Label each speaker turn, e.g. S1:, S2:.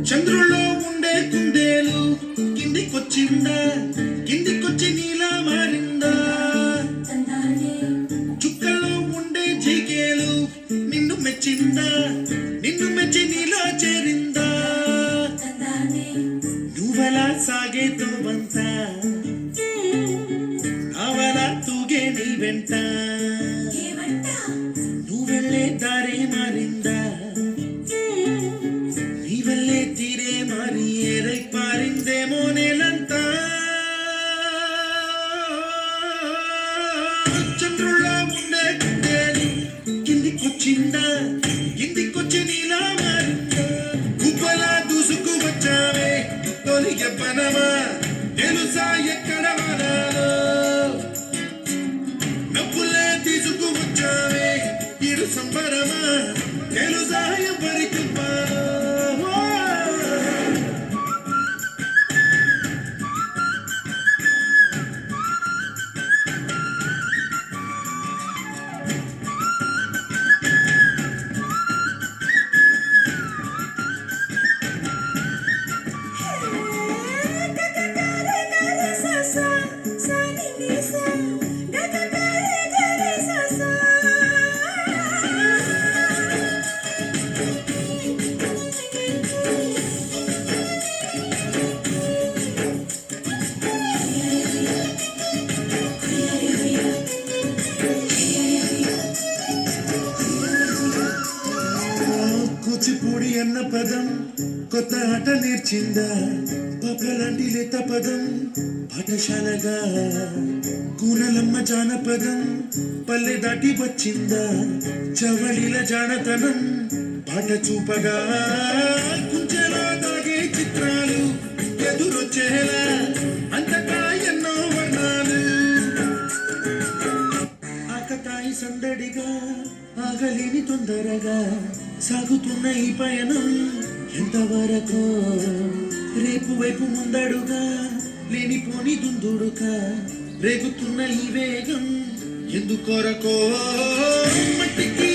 S1: చంద్రుల్లో ఉండే కుందేలు కిందికొచ్చిందా, కిందికొచ్చి నీలా మారిందా? చుక్కల్లో ఉండే జీకేలు నిన్ను మెచ్చిందా, నిన్ను మెచ్చి నీలా చేరిందా? నువ్వలా సాగేతో వంత, అవలా తూగే నీ వెంట, నువ్వెళ్ళే దారే మారిందా, నీ వెళ్ళే తీరే మారి ఏదై పారిందేమో నేలంతా. చంద్రుల్లో ఉండే కుందేలు కిందికొచ్చిందా, కిందికొచ్చి నీలా మారిందా? గుబ్బలా దూసుకు వచ్చావే తొలి ఎవ్వనమా, తెలుసా ఎక్కడ వనాలో? నవ్వులే తీసుకు వచ్చావే ఇరు సంబరమా, తెలుసా ఎవరికి పాలో? కూచిపూడి అన్న పదం కొత్త ఆట నేర్చిందా, పప్పలాంటి లేత పదం పాఠశాలగా? కూనలమ్మ జానపదం పల్లె దాటి వచ్చిందా, చవళిల జానతనం పాట చూపగా? కుంచెలో దాగే చిత్రాలు ఎదురొచ్చేలా అంతటా ఎన్నో వర్ణాలు, ఆకతాయి సందడిగా ఆగలేని తొందరగా సాగుతున్న ఈ పయనం ఎంతవరకు? రేపు వైపు ముందడుగా లేనిపోని దుందుడుగా రేగుతున్న ఈ వేగం ఎందుకొరకో? మట్టికి